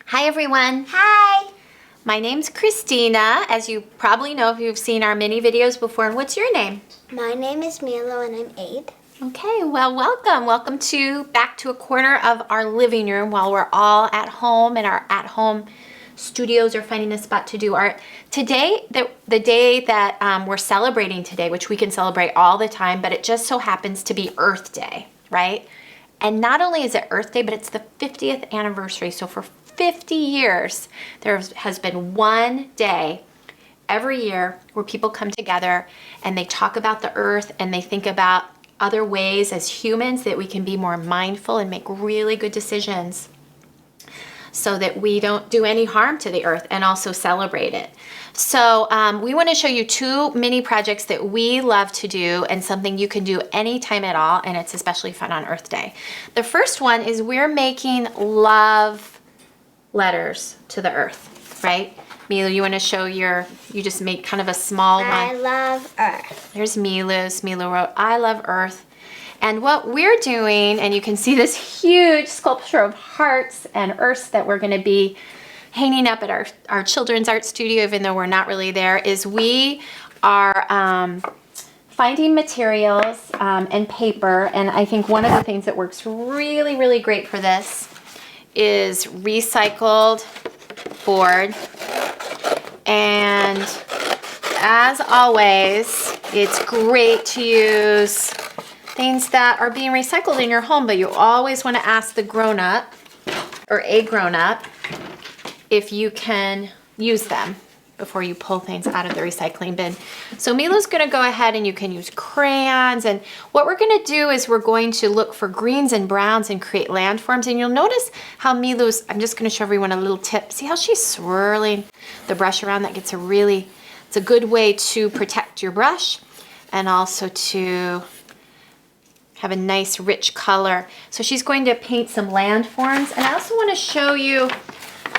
Hi everyone. Hi. My name's Christina, as you probably know if you've seen our mini videos before. And what's your name? My name is Milo and I'm 8. Okay, well welcome. Welcome to back to a corner of our living room while we're all at home in our at-home studios or finding a spot to do art. Today, the day that we're celebrating today, which we can celebrate all the time, but it just so happens to be Earth Day, right? And not only is it Earth Day, but it's the 50th anniversary. So for 50 years, there has been one day every year where people come together and they talk about the earth and they think about other ways as humans that we can be more mindful and make really good decisions so that we don't do any harm to the earth and also celebrate it. So we want to show you two mini projects that we love to do and something you can do anytime at all, and it's especially fun on Earth Day. The first one is we're making love letters to the earth, right? Milo, you want to show you just made kind of a small one. I love Earth. There's Milo's. Milo wrote, I love Earth. And what we're doing, and you can see this huge sculpture of hearts and earths that we're going to be hanging up at our children's art studio, even though we're not really there, is we are finding materials and paper. And I think one of the things that works really, really great for this is recycled board. And as always, it's great to use things that are being recycled in your home, but you always want to ask the grown-up or a grown-up if you can use them before you pull things out of the recycling bin. So Milo's going to go ahead and you can use crayons, and what we're going to do is we're going to look for greens and browns and create landforms. And you'll notice how Milo's, I'm just going to show everyone a little tip. See how she's swirling the brush around? That gets it's a good way to protect your brush and also to have a nice rich color. So she's going to paint some landforms, and I also want to show you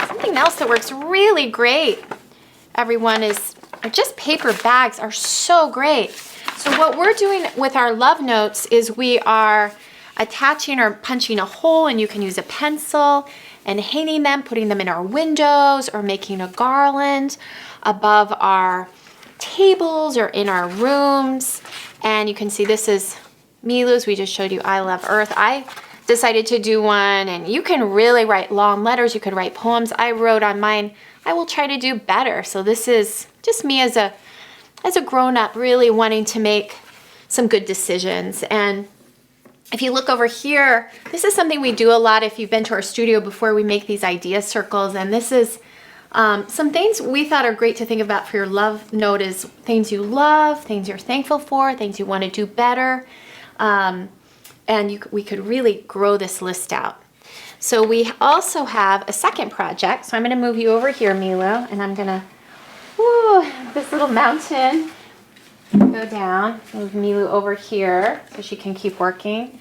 something else that works really great. Everyone is just paper bags are so great. So what we're doing with our love notes is we are attaching or punching a hole, and you can use a pencil and hanging them, putting them in our windows or making a garland above our tables or in our rooms. And you can see this is Milo's. We just showed you I love Earth. I decided to do one, and you can really write long letters. You could write poems. I wrote on mine, I will try to do better. So this is just me as a grown-up really wanting to make some good decisions. And if you look over here, this is something we do a lot. If you've been to our studio before, we make these idea circles, and this is some things we thought are great to think about for your love note is things you love, things you're thankful for, things you want to do better. We could really grow this list out. So we also have a second project. So I'm going to move you over here, Milo, and I'm going to, this little mountain, go down, move Milo over here so she can keep working.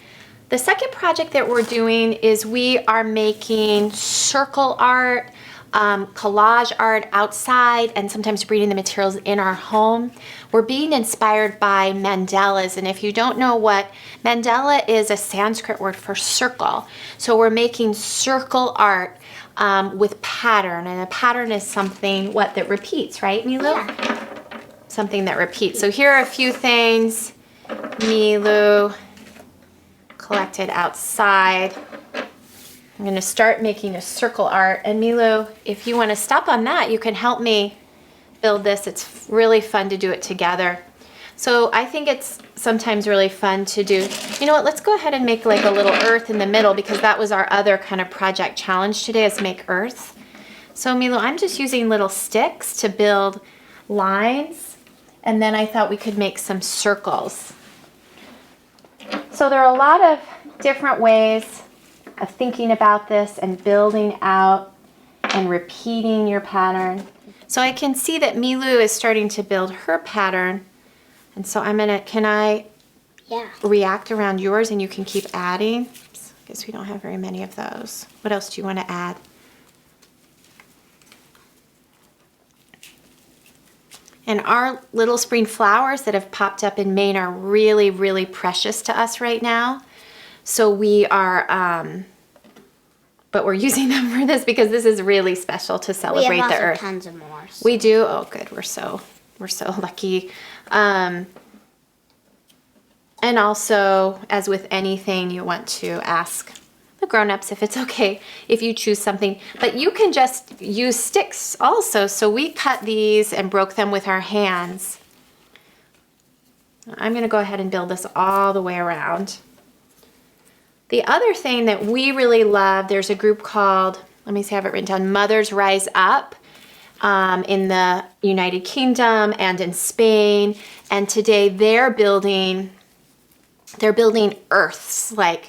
The second project that we're doing is we are making circle art, collage art outside, and sometimes reading the materials in our home. We're being inspired by mandalas, and if you don't know what mandala is, a Sanskrit word for circle. So we're making circle art with pattern, and a pattern is something that repeats, right, Milo? Yeah. Something that repeats. So here are a few things Milo collected outside. I'm going to start making a circle art, and Milo, if you want to stop on that, you can help me build this. It's really fun to do it together. So I think it's sometimes really fun to do, you know what, let's go ahead and make like a little earth in the middle, because that was our other kind of project challenge today, is make earth. So Milo, I'm just using little sticks to build lines, and then I thought we could make some circles. So there are a lot of different ways of thinking about this and building out and repeating your pattern. So I can see that Milu is starting to build her pattern. And so can I Yeah. react around yours and you can keep adding? Oops, I guess we don't have very many of those. What else do you want to add? And our little spring flowers that have popped up in Maine are really, really precious to us right now. So we are, but we're using them for this because this is really special to We celebrate have the also earth. tons of more. So. We do? Oh, good. We're so lucky. And also, as with anything, you want to ask the grown-ups if it's okay if you choose something. But you can just use sticks also. So we cut these and broke them with our hands. I'm going to go ahead and build this all the way around. The other thing that we really love, there's a group called, let me see, I have it written down, Mothers Rise Up. In the United Kingdom and in Spain, and today they're building earths, like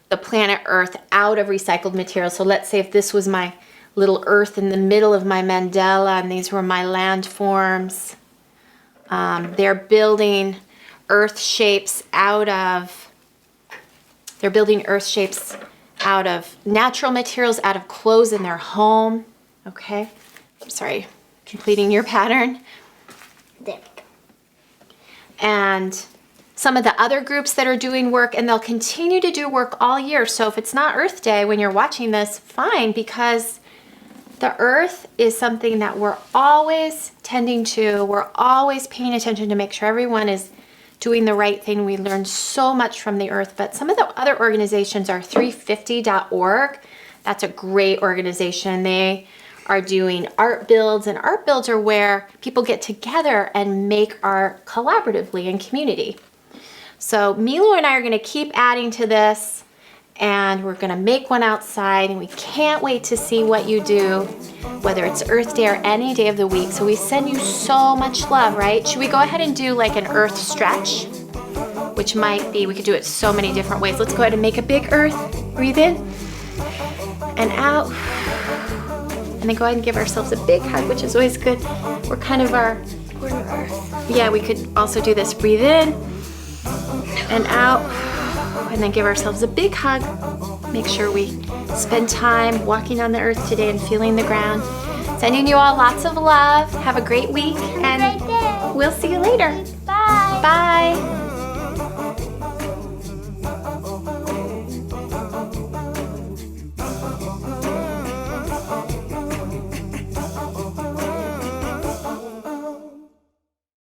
the planet Earth, out of recycled materials. So let's say if this was my little earth in the middle of my mandala and these were my landforms, they're building earth shapes out of natural materials, out of clothes in their home. Okay. Sorry, completing your pattern. There we go. And some of the other groups that are doing work, and they'll continue to do work all year. So if it's not Earth Day when you're watching this, fine, because the earth is something that we're always tending to. We're always paying attention to make sure everyone is doing the right thing. We learn so much from the earth, but some of the other organizations are 350.org. That's a great organization. They are doing art builds, and art builds are where people get together and make art collaboratively in community. So Milu and I are going to keep adding to this, and we're going to make one outside, and we can't wait to see what you do, whether it's Earth Day or any day of the week. So we send you so much love, right? Should we go ahead and do like an earth stretch, which might be, we could do it so many different ways. Let's go ahead and make a big earth. Breathe in and out. And then go ahead and give ourselves a big hug, which is always good. We're kind of yeah, we could also do this. Breathe in and out, and then give ourselves a big hug. Make sure we spend time walking on the earth today and feeling the ground. Sending you all lots of love. Have a great week, and we'll see you later. Bye. Bye.